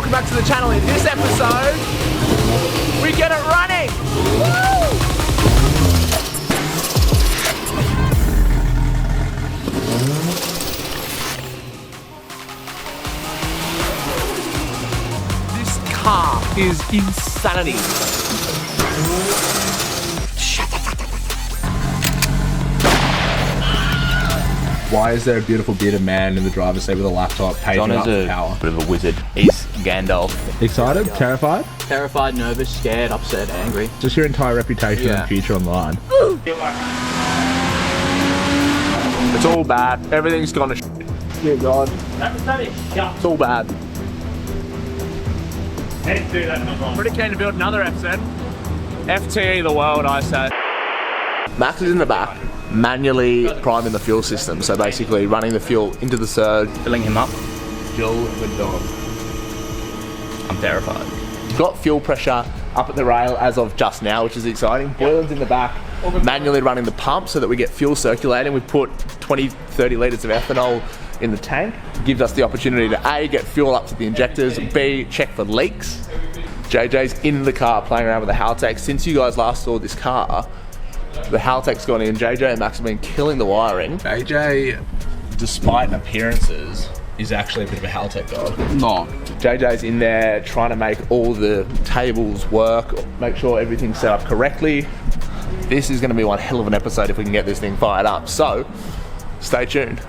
welcome back to the channel. In this episode, we get it running! Woo! This car is insanity. Why is there a beautiful bearded man in the driver's seat with a laptop paging up the power? Bit of a wizard. He's Gandalf. Excited? Terrified? Terrified, nervous, scared, upset, angry. Just your entire reputation and future on the line. It's all bad. Everything's gone to shit. Dear God. It's all bad. Pretty keen to build another FZ. FTE the world, I say. Max is in the back, manually priming the fuel system. So basically running the fuel into the surge. Filling him up. Jill the dog. I'm terrified. Got fuel pressure up at the rail as of just now, which is exciting. Boylan's in the back, manually running the pump so that we get fuel circulating. We put 20-30 litres of ethanol in the tank. Gives us the opportunity to A, get fuel up to the injectors, B, check for leaks. JJ's in the car playing around with the Haltech. Since you guys last saw this car, the Haltech's gone in. JJ and Max have been killing the wiring. AJ, despite appearances, is actually a bit of a Haltech god. No. JJ's in there trying to make all the tables work, make sure everything's set up correctly. This is going to be one hell of an episode if we can get this thing fired up. So, stay tuned.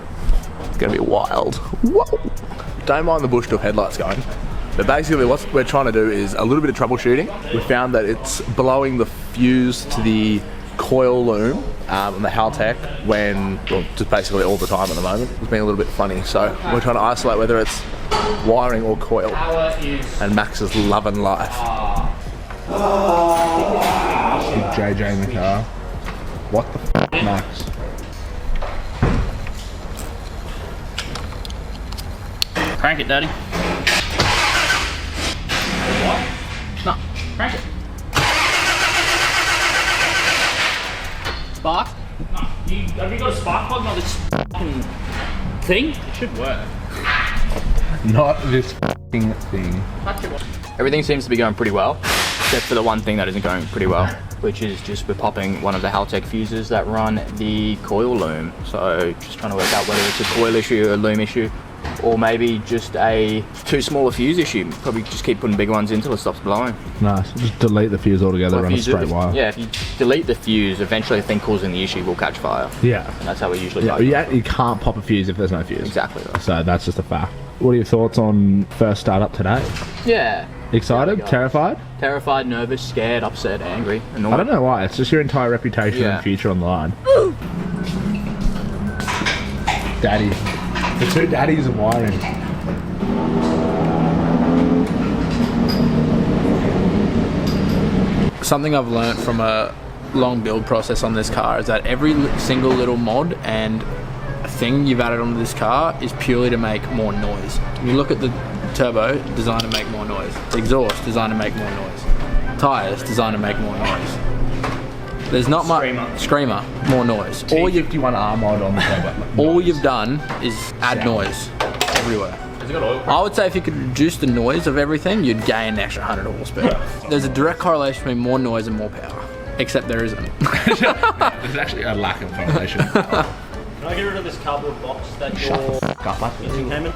It's going to be wild. Whoa. Don't mind the bush tube headlights going. But basically what we're trying to do is a little bit of troubleshooting. We found that it's blowing the fuse to the coil loom on the Haltech when, well, just basically all the time at the moment. It's been a little bit funny, so we're trying to isolate whether it's wiring or coil. And Max is loving life. Big JJ in the car. What the f***, Max? Crank it, Daddy. What? No, crank it. Spark? No. Have you got a spark plug? Not this fucking thing? It should work. Not this f***ing thing. Everything seems to be going pretty well, except for the one thing that isn't going pretty well, which is just we're popping one of the Haltech fuses that run the coil loom. So just trying to work out whether it's a coil issue or a loom issue, or maybe just a too small a fuse issue. Probably just keep putting big ones in until it stops blowing. Nice. Just delete the fuse altogether, run a straight wire. Yeah, if you delete the fuse, eventually the thing causing the issue will catch fire. Yeah. And that's how we usually do it. You can't pop a fuse if there's no fuse. Exactly. Right. So that's just a fact. What are your thoughts on first startup today? Yeah. Excited? Terrified? Terrified, nervous, scared, upset, angry, annoyed. I don't know why. It's just your entire reputation and future on the line. Daddy. The two daddies and wiring. Something I've learnt from a long build process on this car is that every single little mod and thing you've added onto this car is purely to make more noise. If you look at the turbo, designed to make more noise. The exhaust, designed to make more noise. Tires, designed to make more noise. There's not much. Screamer, more noise. T51R mod on the turbo. All you've done is add noise everywhere. I would say if you could reduce the noise of everything, you'd gain an extra 100 horsepower. There's a direct correlation between more noise and more power, except there isn't. There's actually a lack of correlation. Can I get rid of this cardboard box that your engine came in?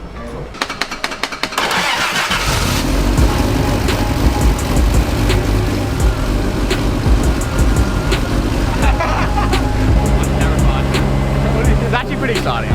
It's actually pretty exciting.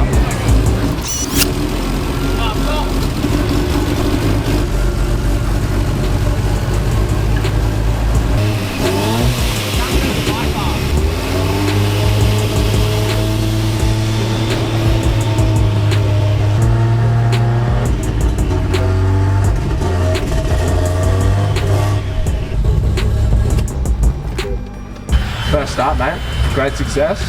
First start, mate. Great success.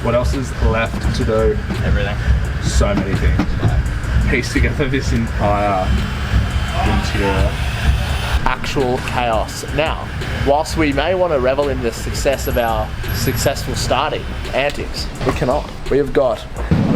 What else is left to do? Everything. So many things. Like, piece together this entire interior. Actual chaos. Now, whilst we may want to revel in the success of our successful starting antics, we cannot. We have got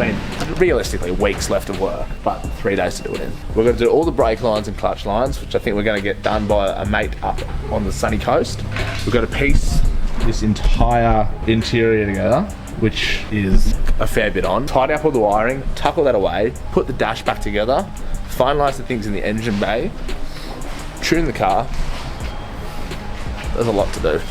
mean, realistically, weeks left of work, but 3 days to do it in. We're going to do all the brake lines and clutch lines, which I think we're going to get done by a mate up on the sunny coast. We've got to piece this entire interior together, which is a fair bit on. Tidy up all the wiring, tuck all that away, put the dash back together, finalise the things in the engine bay, tune the car. There's a lot to do.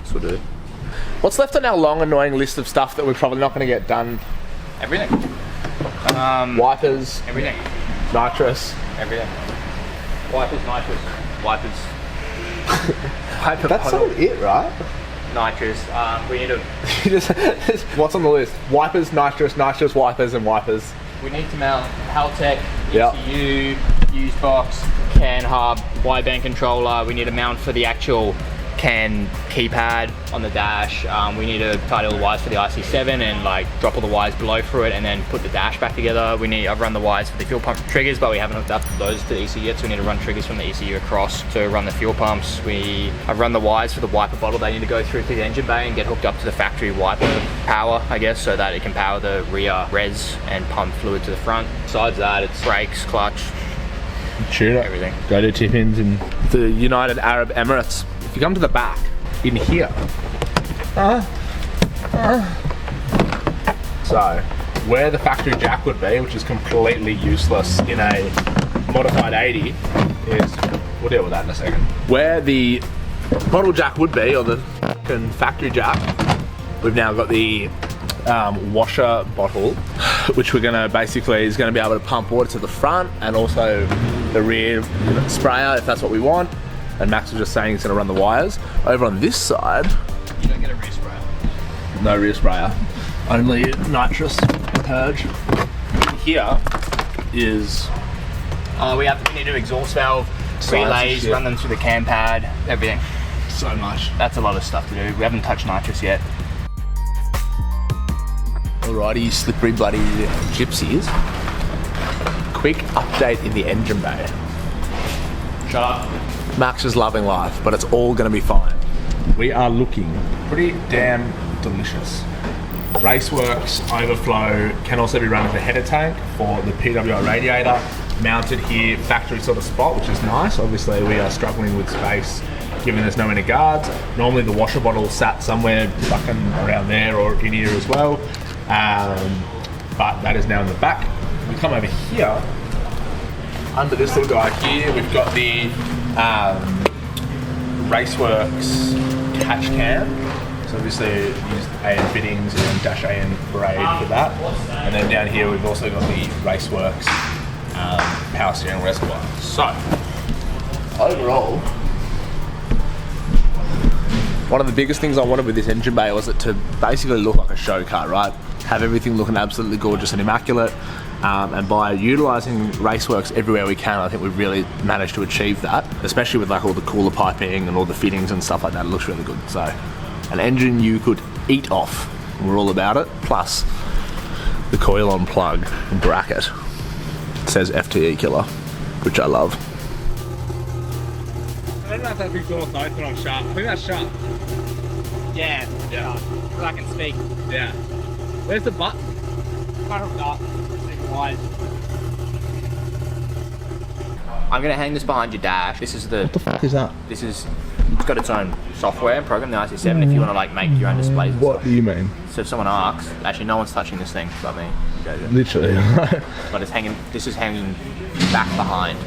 This will do. What's left on our long, annoying list of stuff that we're probably not going to get done? Everything. Wipers, Everything. nitrous. Everything. Wipers, nitrous. Wipers. That's sort of it, right? Nitrous. We need to. What's on the list? Wipers, nitrous, wipers, and wipers. We need to mount Haltech, Yep. ECU, fuse box, CAN hub, wideband controller. We need a mount for the actual CAN keypad on the dash. We need to tidy all the wires for the IC7 and like drop all the wires below through it and then put the dash back together. I've run the wires for the fuel pump triggers, but we haven't hooked up those to the ECU yet, so we need to run triggers from the ECU across to run the fuel pumps. I've run the wires for the wiper bottle. They need to go through to the engine bay and get hooked up to the factory wiper power, I guess, so that it can power the rear res and pump fluid to the front. Besides that, it's brakes, clutch, Tune everything. Go to tip-ins in the United Arab Emirates. If you come to the back, in here. So, where the factory jack would be, which is completely useless in a modified 80, is, we'll deal with that in a second. Where the model jack would be, or the fucking factory jack, we've now got the washer bottle, which we're gonna basically is gonna be able to pump water to the front and also the rear sprayer if that's what we want. And Max was just saying he's gonna run the wires. Over on this side, You don't get a rear sprayer. no rear sprayer, only nitrous purge. Here is We need to exhaust valve, Science and relays, shit. run them through the CAN pad, everything. so much. That's a lot of stuff to do. We haven't touched nitrous yet. Alrighty, slippery bloody gypsies. Quick update in the engine bay. Shut up. Max is loving life, but it's all gonna be fine. We are looking pretty damn delicious. Raceworks overflow can also be run as a header tank for the PWI radiator, mounted here, factory sort of spot, which is nice. Obviously we are struggling with space given there's no inner guards. Normally the washer bottle sat somewhere fucking around there or in here as well. But that is now in the back. We come over here, under this little guy here, we've got the Raceworks catch cam. So obviously used AN fittings and dash AN braid for that. And then down here we've also got the Raceworks power steering reservoir. So, overall, one of the biggest things I wanted with this engine bay was it to basically look like a show car, right? Have everything looking absolutely gorgeous and immaculate. And by utilising Raceworks everywhere we can, I think we've really managed to achieve that, especially with like all the cooler piping and all the fittings and stuff like that. It looks really good. So, an engine you could eat off. We're all about it. Plus, the coil on plug bracket. It says FTE killer, which I love. I don't know if that big door's open or shut. I think that's shut. Yeah. I can speak. Yeah. Where's the button? I'm gonna hang this behind your dash. This is What the fuck is that? it's got its own software and program, the IC7, if you want to like make your own displays and What stuff. do you mean? So if someone asks, actually no one's touching this thing but me. Literally. But this is hanging back behind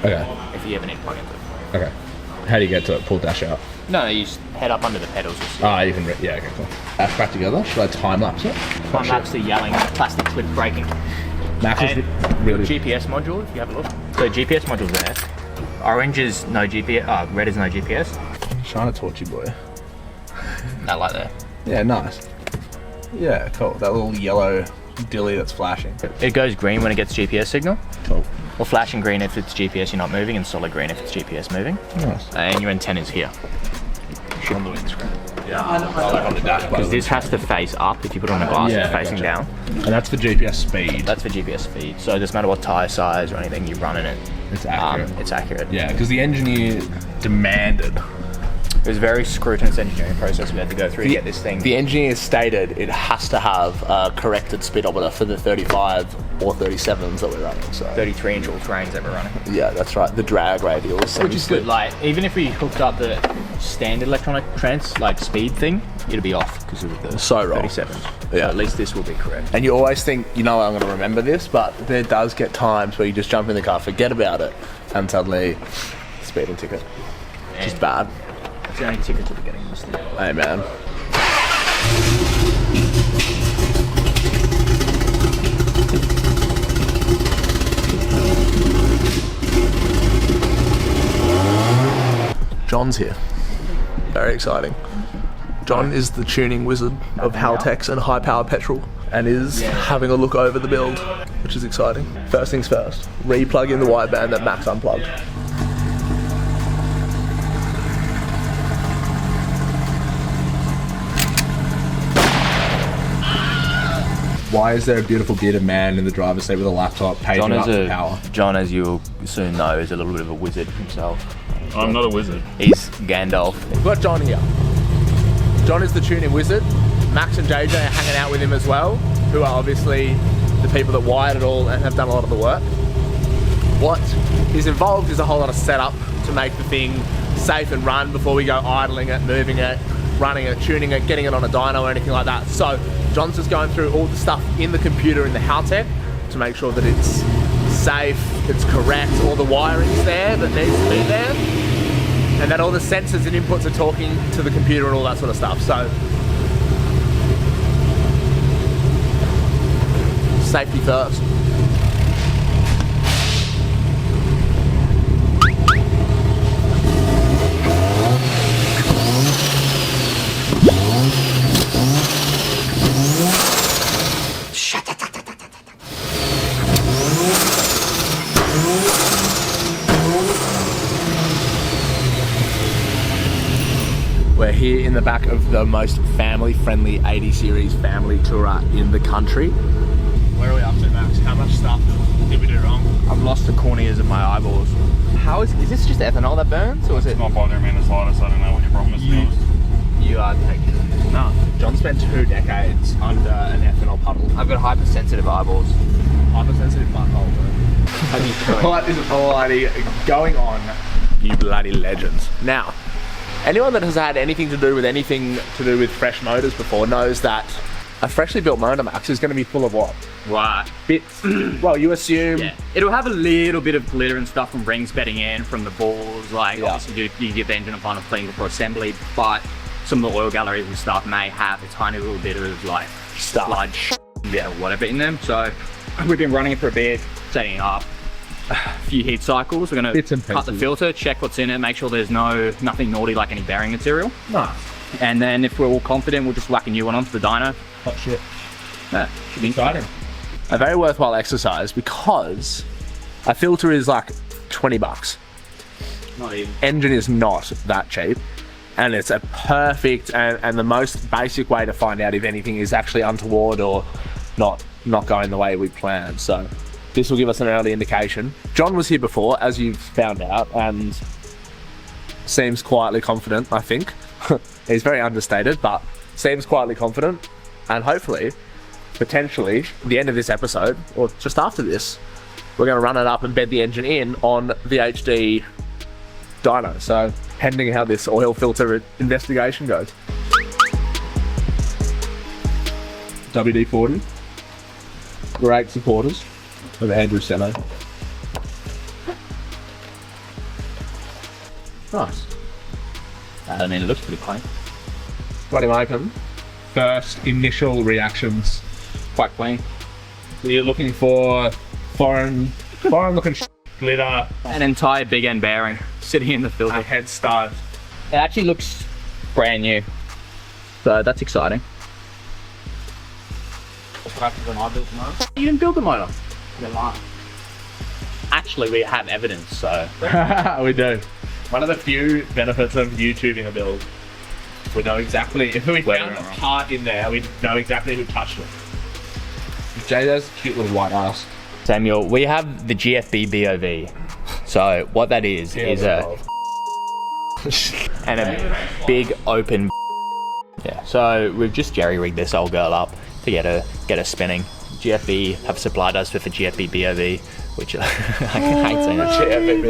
Okay. if you ever need to plug into it. Okay. How do you get to it? Pull dash out. No, you just head up under the pedals. Ah, you can. Yeah. Okay. Cool. Dash back together. Should I time lapse it? I'm actually yelling at plastic clip braking. Max is And really. GPS module, if you have a look. So GPS module's there. Orange is no GPS, red is no GPS. Shine a torchy boy. That light there. Yeah, nice. Yeah, cool. That little yellow dilly that's flashing. It goes green when it gets GPS signal. Cool. Or flashing green if it's GPS you're not moving, and solid green if it's GPS moving. Nice. And your antenna's here. On the windscreen. Like on the dashboard. Because this has to face up. If you put it on the glass, it's facing down. And that's for GPS speed. That's for GPS speed. So it doesn't matter what tyre size or anything you run in it. It's accurate. It's accurate. Yeah, because the engineer demanded. It was a very scrutinous engineering process we had to go through to get this thing. The engineer stated it has to have a corrected speedometer for the 35 or 37s that we're running. So 33-inch all-terrains that we're running. yeah, that's right. The drag radials, Which is good. Like, even if we hooked up the standard electronic like speed thing, it'd be off because of the So wrong. 37s. Yeah. So at least this will be correct. And you always think, you know, I'm going to remember this, but there does get times where you just jump in the car, forget about it, and suddenly speeding ticket. Just bad. It's the only ticket to be getting this thing. Hey man. John's here. Very exciting. John is the tuning wizard of Haltex and high power petrol and is having a look over the build, which is exciting. First things first, re-plug in the wideband that Max unplugged. Why is there a beautiful bearded man in the driver's seat with a laptop paging up to power? John, as you'll soon know, is a little bit of a wizard himself. I'm not a wizard. He's Gandalf. We've got John here. John is the tuning wizard. Max and JJ are hanging out with him as well, who are obviously the people that wired it all and have done a lot of the work. What is involved is a whole lot of setup to make the thing safe and run before we go idling it, moving it, running it, tuning it, getting it on a dyno or anything like that. So John's just going through all the stuff in the computer in the Haltech to make sure that it's safe, it's correct, all the wiring's there that needs to be there, and that all the sensors and inputs are talking to the computer and all that sort of stuff. So safety first. We're here in the back of the most family-friendly 80 series family tourer in the country. Where are we up to, Max? How much stuff did we do wrong? I've lost the corneas of my eyeballs. How is this just ethanol that burns, or is it? It's not bothering me in the slightest. I don't know what your problem is, to be honest. You are taking. No. John spent 2 decades under an ethanol puddle. I've got hypersensitive eyeballs. Hypersensitive butthole. What is bloody going on, you bloody legends? Now, anyone that has had anything to do with fresh motors before knows that a freshly built motor, Max, is going to be full of what? Right. Bits. Well, you assume. Yeah. It'll have a little bit of glitter and stuff from rings bedding in, from the balls. Like, obviously, you get the engine and final clean before assembly, but some of the oil galleries and stuff may have a tiny little bit of like sludge, whatever in them. So we've been running it for a bit, setting it up. A few heat cycles. We're going to cut the filter, check what's in it, make sure there's nothing naughty like any bearing material. Nice. And then if we're all confident, we'll just whack a new one onto the dyno. Hot shit. Yeah, should be Exciting. A very worthwhile exercise because a filter is like 20 bucks. not even. Engine is not that cheap. And it's a perfect and the most basic way to find out if anything is actually untoward or not going the way we planned. So this will give us an early indication. John was here before, as you've found out, and seems quietly confident, I think. He's very understated, but seems quietly confident. And hopefully, potentially, the end of this episode, or just after this, we're going to run it up and bed the engine in on the HD dyno. So, pending how this oil filter investigation goes. WD-40. Great supporters of Andrew Seno. Nice. I mean, it looks pretty clean. Bloody open. First initial reactions. Quite clean. So you're looking for foreign looking glitter, An entire big end bearing sitting in the filter. a head start. It actually looks brand new. So that's exciting. You didn't build the motor. You're lying. Actually, we have evidence, so. We do. One of the few benefits of YouTubing a build. We know exactly, if we found a part in there, we know exactly who touched it. Jay has a cute little white ass. Samuel, we have the GFB BOV. So what that is a and a big open. Yeah. So we've just jerry-rigged this old girl up to get her spinning. GFB have supplied us with the GFB BOV, which I hate saying that. GFB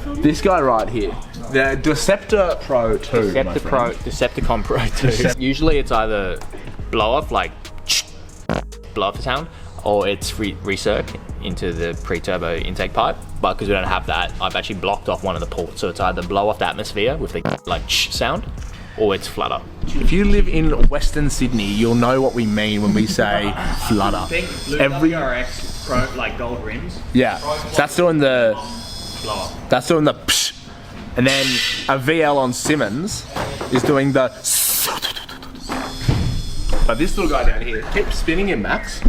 BOV. This guy right here, the Deceptor Pro 2. Decepticon Pro 2. Usually it's either blow off, like blow off the sound, or it's recirc into the pre-turbo intake pipe. But because we don't have that, I've actually blocked off one of the ports. So it's either blow off the atmosphere with the like sound, or it's flutter. If you live in Western Sydney, you'll know what we mean when we say flutter. Every RX Pro, like gold rims. Yeah, that's doing the Blower. That's doing the psh. And then a VL on Simmons is doing the. But this little guy down here, keep spinning him, Max.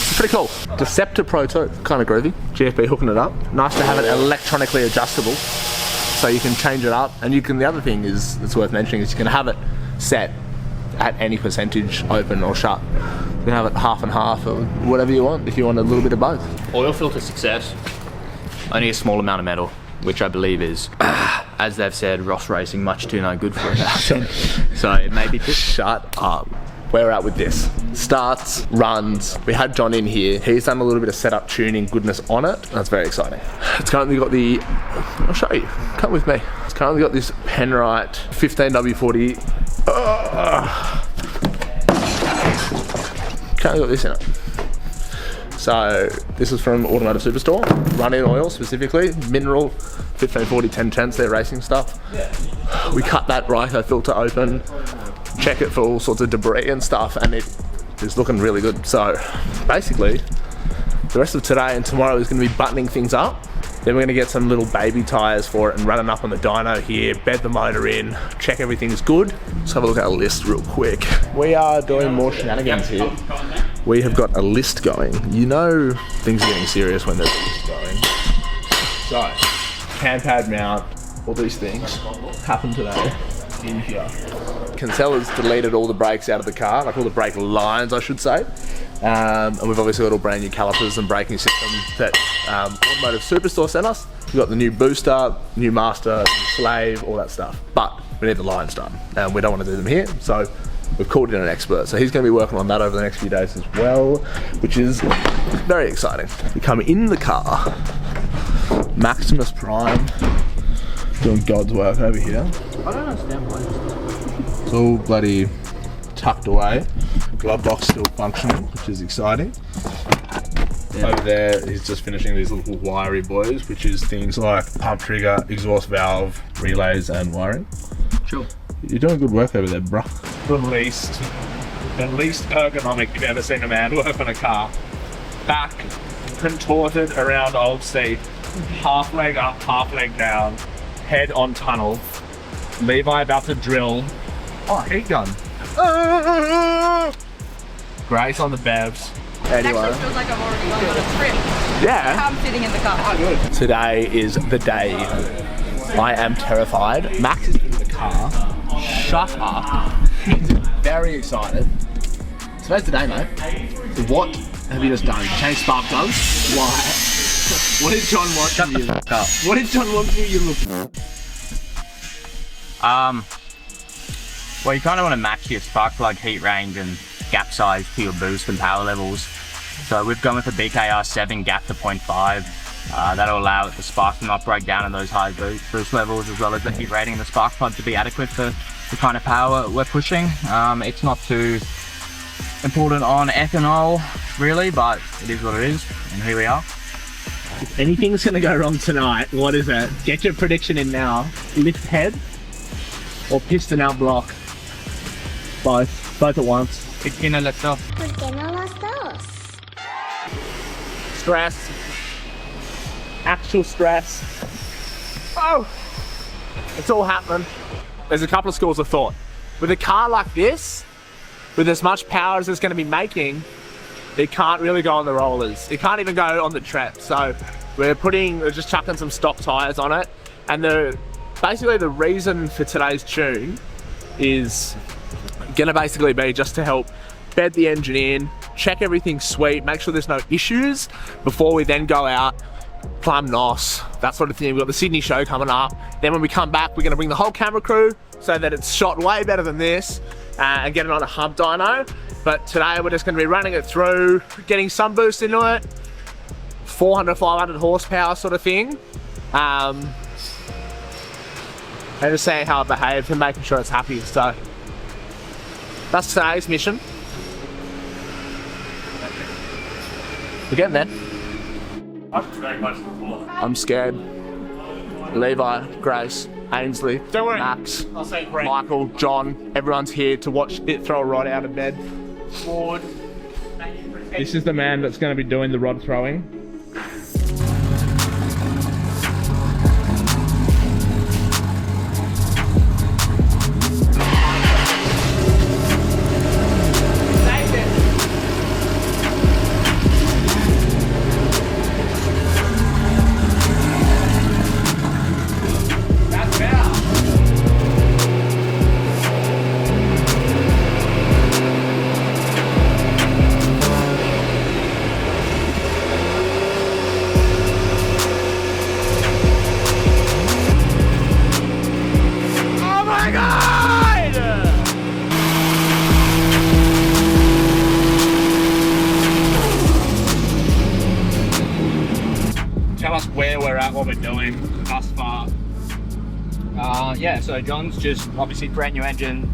It's pretty cool. Deceptor Pro 2, kind of groovy. GFB hooking it up. Nice to have it electronically adjustable, so you can change it up. And you can. The other thing is that's worth mentioning is you can have it set at any percentage, open or shut. You can have it half and half or whatever you want if you want a little bit of both. Oil filter success. Only a small amount of metal, which I believe is, as they've said, Ross Racing much too no good for it. So it may be just shut up. Where we're at with this. Starts, runs. We had John in here. He's done a little bit of setup tuning goodness on it. That's very exciting. It's currently got the, I'll show you, come with me. It's currently got this Penrite 15W40. Currently got this in it. So this is from Automotive Superstore. Run-in oil specifically, mineral, 1540 1010s, their racing stuff. Yeah. We cut that Ryko filter open, check it for all sorts of debris and stuff, and it is looking really good. So basically, the rest of today and tomorrow is going to be buttoning things up. Then we're going to get some little baby tyres for it and run it up on the dyno here, bed the motor in, check everything's good. Let's have a look at our list real quick. We are doing more shenanigans here. We have got a list going. You know things are getting serious when there's a list going. So, cam pad mount, all these things happen today in here. Kinsella's deleted all the brakes out of the car, like all the brake lines I should say. And we've obviously got all brand new calipers and braking system that Automotive Superstore sent us. We've got the new booster, new master, slave, all that stuff. But we need the lines done and we don't want to do them here. So we've called in an expert. So he's going to be working on that over the next few days as well, which is very exciting. We come in the car, Maximus Prime, doing God's work over here. I don't understand why it's all bloody tucked away. Glove box still functioning, which is exciting. Yeah. Over there, he's just finishing these little wiry boys, which is things like pump trigger, exhaust valve, relays, and wiring. Sure. You're doing good work over there, bruh. The least ergonomic you've ever seen a man work on a car. Back contorted around old seat, half leg up, half leg down, head on tunnel. Levi about to drill. Oh, heat gun. Grace on the bevs. Anyway. It actually feels like I'm already going on a trip. Yeah. I'm sitting in the car. Oh, good. Today is the day. I am terrified. Max is in the car. Shut up. He's very excited. Today's the day, mate. What have you just done? Change spark plugs? Why? What did John want from you? What did John want from you? Well, you kind of want to match your spark plug heat range and gap size to your boost and power levels. So we've gone with a BKR7 gap to 0.5. That'll allow the spark to not break down in those high boost levels, as well as the heat rating of the spark plug to be adequate for the kind of power we're pushing. It's not too important on ethanol, really, but it is what it is, and here we are. If anything's going to go wrong tonight, what is it? Get your prediction in now. Lift head or piston out block? Both at once. ¿Por qué no las dos? Stress. Actual stress. Oh! It's all happening. There's a couple of schools of thought. With a car like this, with as much power as it's going to be making, it can't really go on the rollers. It can't even go on the trap. So we're just chucking some stock tyres on it And basically the reason for today's tune is gonna basically be just to help bed the engine in, check everything's sweet, make sure there's no issues before we then go out, plumb NOS, that sort of thing. We've got the Sydney show coming up. Then when we come back, we're gonna bring the whole camera crew so that it's shot way better than this and get it on a hub dyno. But today we're just gonna be running it through, getting some boost into it, 400, 500 horsepower sort of thing. And just seeing how it behaves and making sure it's happy. So that's today's mission. We're getting there. I'm scared. Levi, Grace, Ainsley, Max, Michael, John, everyone's here to watch it throw a rod out of bed. This is the man that's going to be doing the rod throwing. Tell us where we're at, what we're doing thus far. Yeah, so John's just obviously brand new engine,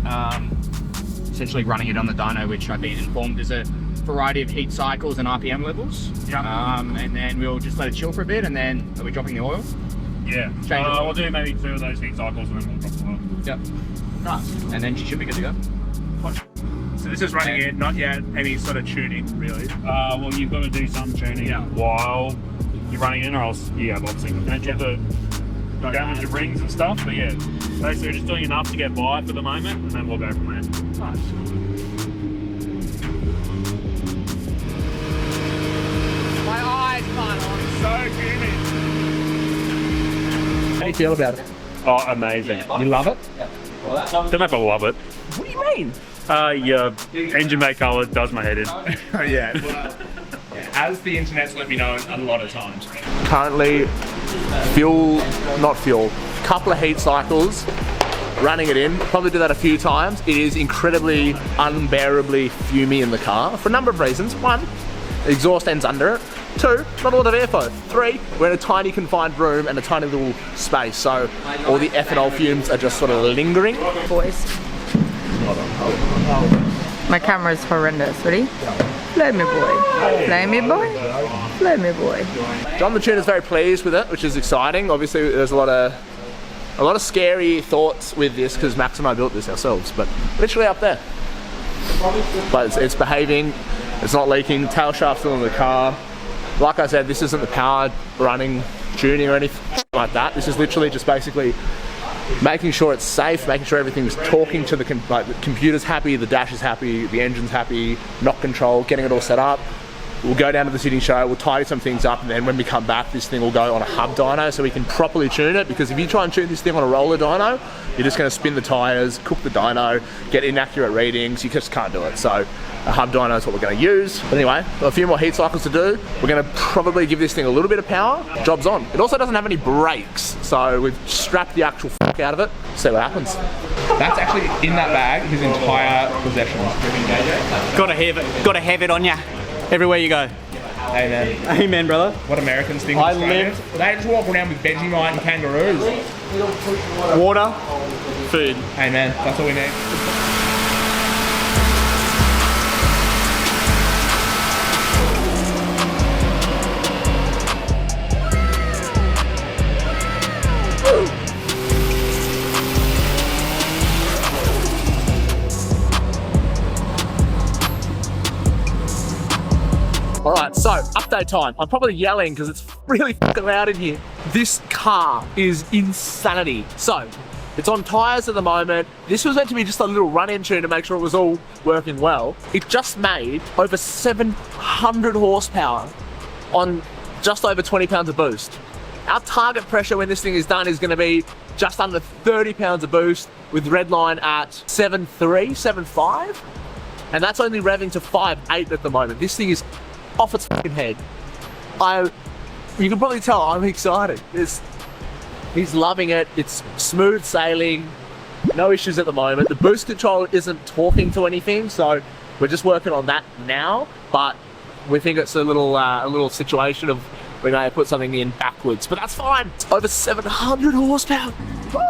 essentially running it on the dyno, which I've been informed is a variety of heat cycles and RPM levels. Yeah. And then we'll just let it chill for a bit, and then are we dropping the oil? Yeah. We'll do maybe 2 of those heat cycles and then we'll drop the oil. Yep. Nice. And then she should be good to go. So this is running it, not yet any sort of tuning, really. Well, you've got to do some tuning while you're running in, or else obviously you have to damage your rings and stuff. But yeah, basically we're just doing enough to get by for the moment, and then we'll go from there. Nice. My eyes can't on. So humid. How do you feel about it? Oh, amazing. You love it? Don't know if I love it. What do you mean? Yeah, engine bay colour does my head in. Yeah. As the internet's let me know a lot of times. Currently, couple of heat cycles, running it in, probably do that a few times. It is incredibly, unbearably fumy in the car for a number of reasons. 1, the exhaust ends under it. 2, not a lot of airflow. 3, we're in a tiny confined room and a tiny little space, so all the ethanol fumes are just sort of lingering. Boys. My camera is horrendous. Ready? Play me boy. Play me boy. Play me boy. John the Tuner's very pleased with it, which is exciting. Obviously there's a lot of scary thoughts with this because Max and I built this ourselves, but literally up there. But it's behaving, it's not leaking, tail shaft's still in the car. Like I said, this isn't the powered running, tuning or anything like that. This is literally just basically making sure it's safe, making sure everything's talking to the computer's happy, the dash is happy, the engine's happy, knock control, getting it all set up. We'll go down to the Sydney show, we'll tidy some things up, and then when we come back, this thing will go on a hub dyno so we can properly tune it, because if you try and tune this thing on a roller dyno, you're just going to spin the tyres, cook the dyno, get inaccurate readings, you just can't do it. So a hub dyno is what we're going to use. But anyway, got a few more heat cycles to do. We're going to probably give this thing a little bit of power. Job's on. It also doesn't have any brakes, so we've strapped the actual fuck out of it. See what happens. That's actually in that bag, his entire possessions. Gotta have it on ya everywhere you go. Amen. Amen, brother. What Americans think I of lived- Australians. They just walk around with Vegemite and kangaroos. Water, food. Amen. That's all we need. Alright, so update time. I'm probably yelling because it's really fucking loud in here. This car is insanity. So, it's on tyres at the moment. This was meant to be just a little run-in tune to make sure it was all working well. It just made over 700 horsepower on just over 20 pounds of boost. Our target pressure when this thing is done is going to be just under 30 pounds of boost with redline at 7.3, 7.5. And that's only revving to 5.8 at the moment. This thing is off its fucking head. You can probably tell I'm excited. He's loving it. It's smooth sailing. No issues at the moment. The boost control isn't talking to anything, so we're just working on that now. But we think it's a little situation of we may have put something in backwards, but that's fine. It's over 700 horsepower. Woo!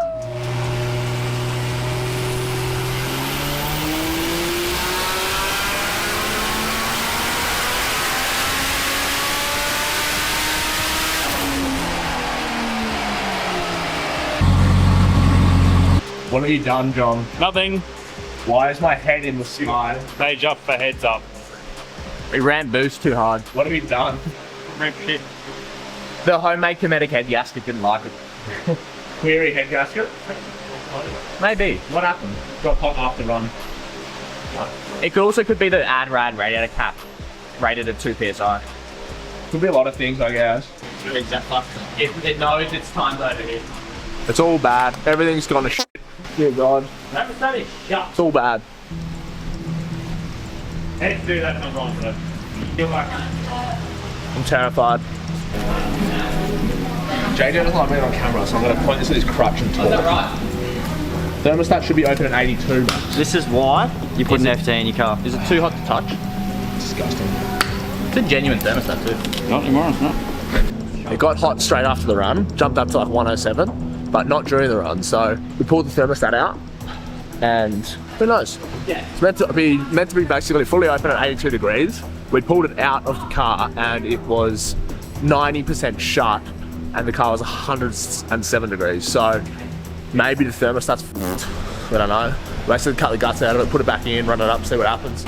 What have you done, John? Nothing. Why is my head in the sky? Page up for heads up. We ran boost too hard. What have you done? Rip shit. The homemade kinetic head gasket didn't like it. Query head gasket? Maybe. What happened? Got hot after run. It could be the AdRad radiator cap rated at 2 psi. Could be a lot of things, I guess. Exactly. It knows it's time loaded in. It's all bad. Everything's gone to shit. Dear God. That is shut. It's all bad. How did you do that comes on, bro? Feel like I'm terrified. JJ doesn't like being on camera, so I'm going to point this at his crutch and talk. Is that right? Thermostat should be open at 82. This is why you put an FT in your car. Is it too hot to touch? Disgusting. It's a genuine thermostat too. not anymore, it's not. It got hot straight after the run, jumped up to like 107, but not during the run. So we pulled the thermostat out, and who knows? Yeah. It's meant to be basically fully open at 82 degrees. We pulled it out of the car, and it was 90% shut, and the car was 107 degrees. So maybe the thermostat's f***ed. I don't know. Basically cut the guts out of it, put it back in, run it up, see what happens.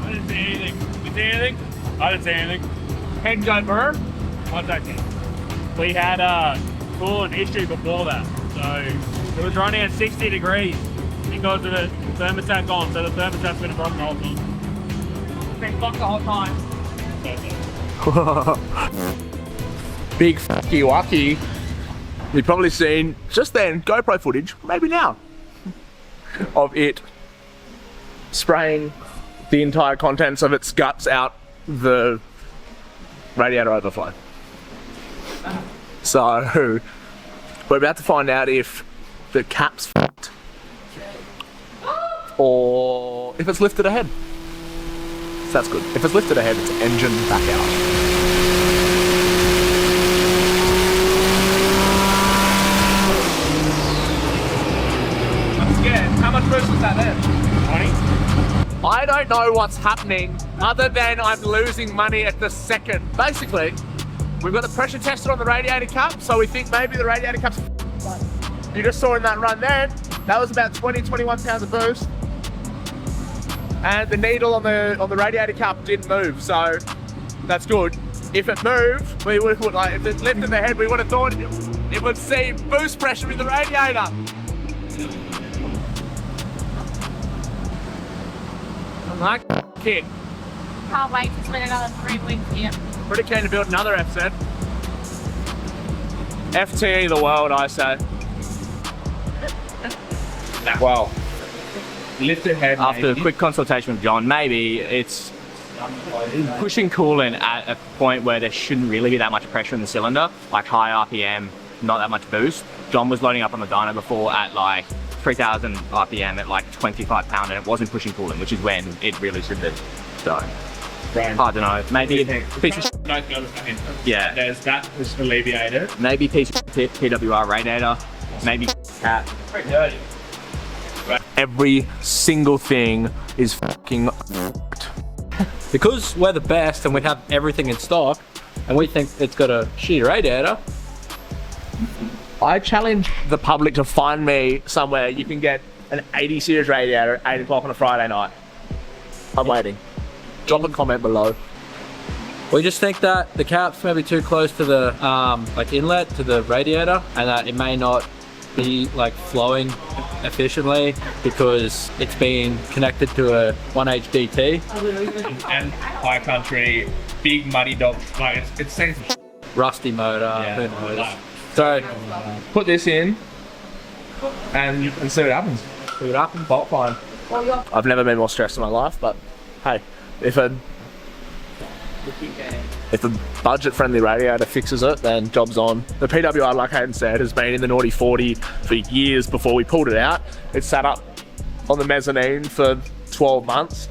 I didn't see anything. You see anything? I didn't see anything. Head go burn. Contacting. We had a coolant issue before that. So it was running at 60 degrees because of the thermostat gone. So the thermostat's been broken the whole time. It's been fucked the whole time. Big fucky wacky. You've probably seen just then GoPro footage, maybe now, of it spraying the entire contents of its guts out the radiator overflow. So we're about to find out if the cap's fucked or if it's lifted ahead. So that's good. If it's lifted ahead, it's engine back out. How much boost was that there? 20? I don't know what's happening other than I'm losing money at the second. Basically, we've got the pressure tester on the radiator cap, so we think maybe the radiator cap's you just saw in that run then, that was about 21 pounds of boost. And the needle on the radiator cap didn't move, so that's good. If it moved, we would have, like, if it lifted the head, we would have thought it would see boost pressure in the radiator. I'm like, kid. Can't wait to spend another 3 weeks here. Pretty keen to build another FZ. FTE the world, I say. Well, lift it head. After a quick consultation with John, maybe it's pushing coolant at a point where there shouldn't really be that much pressure in the cylinder, like high RPM, not that much boost. John was loading up on the dyno before at like 3,000 RPM at like 25 pound, and it wasn't pushing coolant, which is when it really should be. So, I don't know. Maybe piece of yeah. There's that was alleviated. Maybe piece of PWR radiator. Maybe cat. Pretty dirty. Every single thing is fucking fucked. Because we're the best and we have everything in stock, and we think it's got a shitty radiator. I challenge the public to find me somewhere you can get an 80 series radiator at 8 o'clock on a Friday night. I'm waiting. Drop a comment below. We just think that the cap's maybe too close to the like inlet to the radiator, and that it may not be like flowing efficiently because it's being connected to a 1H DT. And high country, big muddy dog. Like it's safe. Rusty motor, who knows. So Put this in and see what happens. see what happens. Fault find. I've never been more stressed in my life, but hey, if a budget-friendly radiator fixes it, then job's on. The PWR, like Hayden said, has been in the naughty 40 for years before we pulled it out. It sat up on the mezzanine for 12 months.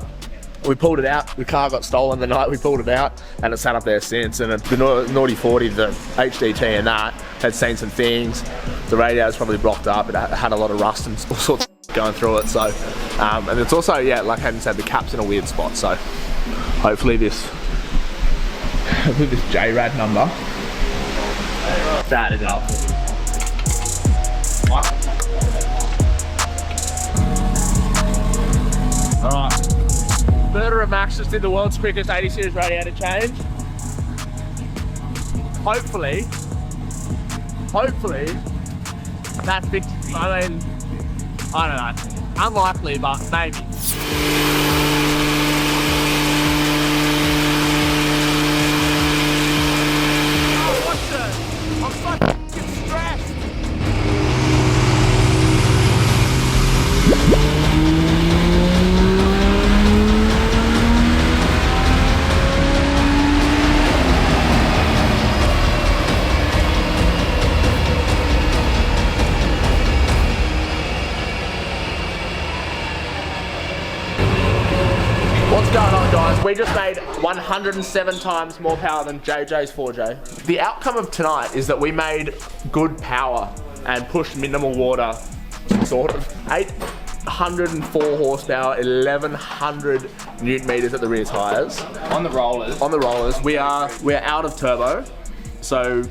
We pulled it out, the car got stolen the night we pulled it out, and it sat up there since. And the naughty 40, the HDT and that, had seen some things. The radio's probably blocked up, it had a lot of rust and all sorts of going through it. So, and it's also, yeah, like Hayden said, the cap's in a weird spot. So hopefully this JRAD number. That is up. Alright. Murder and Max just did the world's quickest 80 series radiator change. Hopefully that fixes, I mean, I don't know. Unlikely, but maybe. I'm so fucking stressed. What's going on, guys? We just made 107 times more power than JJ's 4J. The outcome of tonight is that we made good power and pushed minimal water, sort of. 804 horsepower, 1100 newton meters at the rear tires. On the rollers. On the rollers. We're out of turbo, so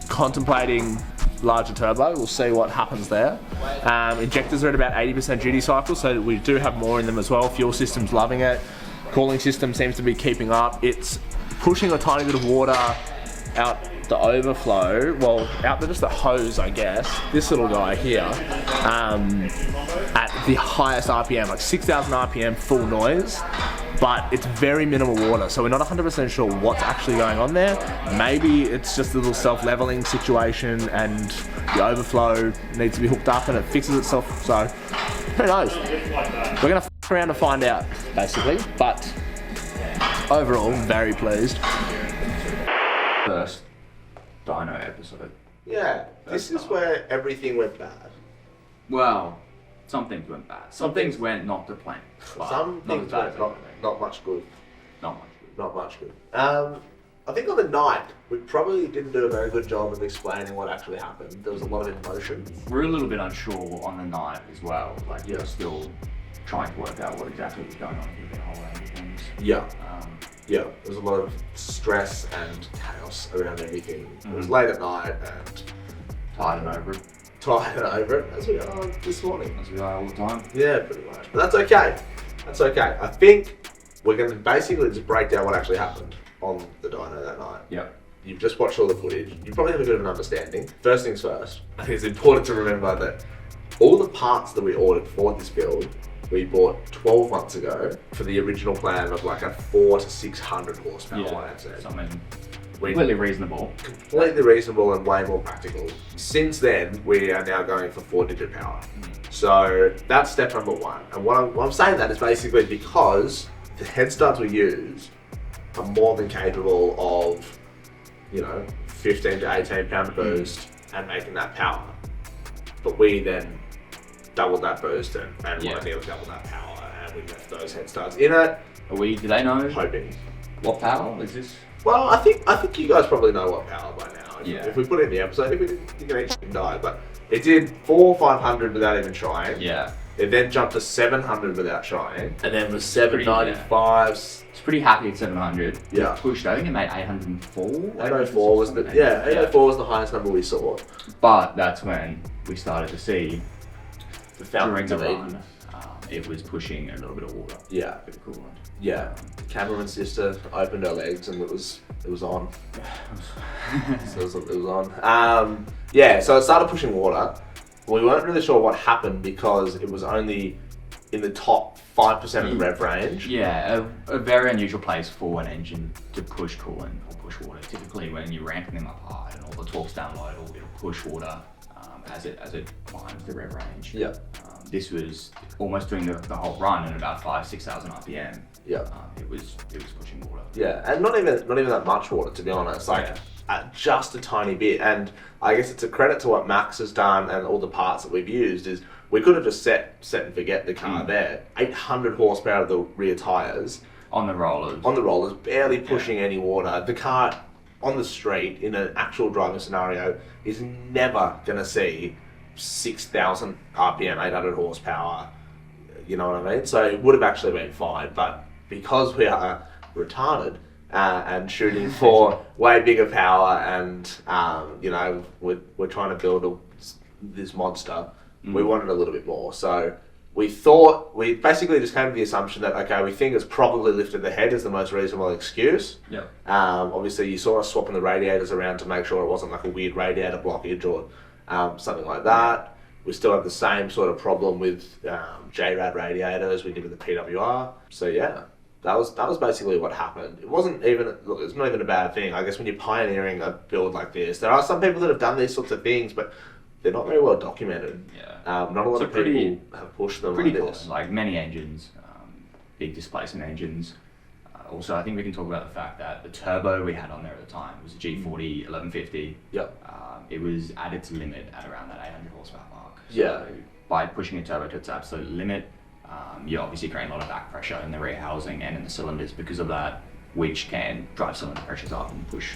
contemplating larger turbo. We'll see what happens there. Injectors are at about 80% duty cycle, so we do have more in them as well. Fuel system's loving it. Cooling system seems to be keeping up. It's pushing a tiny bit of water out the overflow, well, out just the hose, I guess. This little guy here, at the highest RPM, like 6,000 RPM full noise, but it's very minimal water, so we're not 100% sure what's actually going on there. Maybe it's just a little self-leveling situation and the overflow needs to be hooked up and it fixes itself, so who knows? We're gonna f around and find out, basically, but overall, very pleased. First Dyno episode. Yeah, this is where everything went bad. Well, some things went bad. Some things went not to plan. Some things went not much good. Not much good. Not much good. I think on the night, we probably didn't do a very good job of explaining what actually happened. There was a lot of emotion. We're a little bit unsure on the night as well. Like, you're still trying to work out what exactly was going on with the whole range of things. Yeah. Yeah, there was a lot of stress and chaos around everything. It was late at night and Tired and over it. Tired and over it, as we are this morning. As we are all the time. Yeah, pretty much. But that's okay. That's okay. I think we're going to basically just break down what actually happened on the dyno that night. Yep. You've just watched all the footage. You probably have a bit of an understanding. First things first, I think it's important to remember that all the parts that we ordered for this build, we bought 12 months ago for the original plan of like a 400 to 600 horsepower 1XZ. Something completely reasonable. Completely reasonable and way more practical. Since then, we are now going for 4-digit power. So that's step number one. And what I'm saying that is basically because the head starts we use are more than capable of, 15 to 18 pound boost and making that power. But we then doubled that boost and want to nearly double that power, and we left those head starts in it. Do they know? Hoping. What power is this? Well, I think you guys probably know what power by now. If we put it in the episode, if we didn't, you can each die. But it did 400-500 without even trying. Yeah. It then jumped to 700 without trying, and then was 795. It's pretty happy at 700. Yeah. It pushed. I think it made 804. 804 was the 804 was the highest number we saw. But that's when we started to see the fountains during the of run, it was pushing a little bit of water. Yeah. A bit of coolant. Yeah. Cameraman's sister opened her legs and it was on. So it was on. Yeah, so it started pushing water. We weren't really sure what happened because it was only in the top 5% of the rev range. Yeah, a very unusual place for an engine to push coolant or push water. Typically when you're ramping them up hard and all the torque's down low, it'll push water as it climbs the rev range. Yeah. This was almost doing the whole run at about 5,000-6,000 RPM. Yeah. It was pushing water. Yeah, and not even that much water, to be honest. Like just a tiny bit. And I guess it's a credit to what Max has done and all the parts that we've used. Is we could have just set and forget the car there. 800 horsepower of the rear tires on the rollers, barely pushing any water. The car on the street in an actual driving scenario is never going to see 6,000 RPM, 800 horsepower. You know what I mean? So it would have actually been fine, but because we are retarded and shooting for way bigger power, and you know, we're trying to build this monster, we wanted a little bit more. So we basically just came to the assumption that okay, we think it's probably lifted the head is the most reasonable excuse. Yeah. Obviously, you saw us swapping the radiators around to make sure it wasn't like a weird radiator blockage or something like that. We still have the same sort of problem with JRAD radiators we did with the PWR. So yeah, that was basically what happened. It wasn't even, look, it's not even a bad thing. I guess when you're pioneering a build like this, there are some people that have done these sorts of things, but they're not very well documented. Yeah. Not a lot of people have pushed them like this. Like many engines, big displacement engines. Also, I think we can talk about the fact that the turbo we had on there at the time was a G40 1150. Yep. It was added to limit at around that 800 horsepower mark. So Yeah. by pushing a turbo to its absolute limit, you're obviously creating a lot of back pressure in the rear housing and in the cylinders because of that, which can drive cylinder pressures up and push,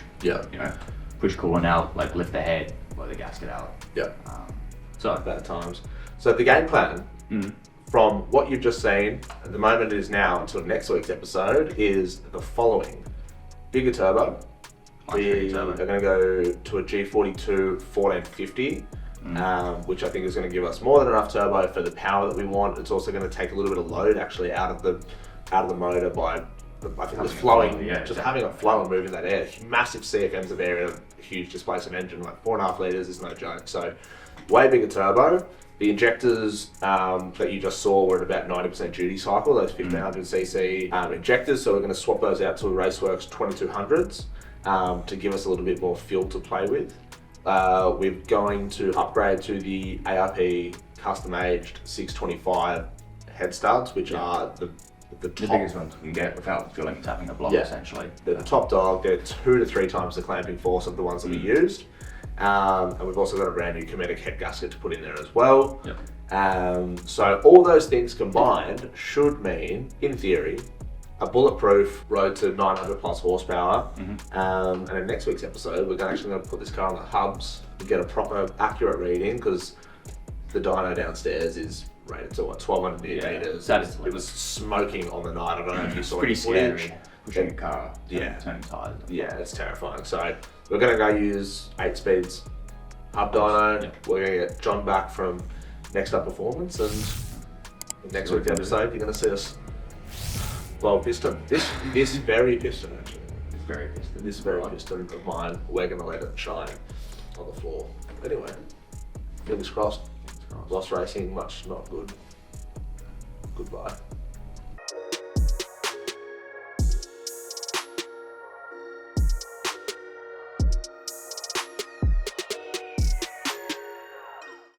push coolant out, like lift the head, blow the gasket out. Yeah. So bad times. So the game plan, from what you've just seen, at the moment it is now until next week's episode, is the following. Bigger turbo. We are going to go to a G42 1450, which I think is going to give us more than enough turbo for the power that we want. It's also going to take a little bit of load actually out of the motor by, I think, just flowing, having it flow and moving that air. Massive CFMs of air in a huge displacement engine, like 4.5 litres is no joke. So way bigger turbo. The injectors that you just saw were at about 90% duty cycle, those 1500cc injectors. So we're going to swap those out to a Raceworks 2200s to give us a little bit more fuel to play with. We're going to upgrade to the ARP custom-aged 625 head studs, which are the top, biggest ones we can get without feeling tapping a block, essentially. They're the top dog. They're 2 to 3 times the clamping force of the ones that we used. And we've also got a brand new Cometic head gasket to put in there as well. Yep. So all those things combined should mean, in theory, a bulletproof road to 900 plus horsepower. And in next week's episode, we're actually going to put this car on the hubs and get a proper accurate reading, because the dyno downstairs is rated to 1200 newton meters. It was smoking on the night. I don't know if you saw pretty the footage. scary. Pushing a car, turning tires. Yeah, it's terrifying. So we're going to go use 8 speeds hub dyno. We're going to get John back from Next Up Performance, and in next week's episode, you're going to see us blow a piston. This very piston, actually. This very piston of mine, we're going to let it shine on the floor. Anyway, fingers crossed. Lost racing, much not good. Goodbye.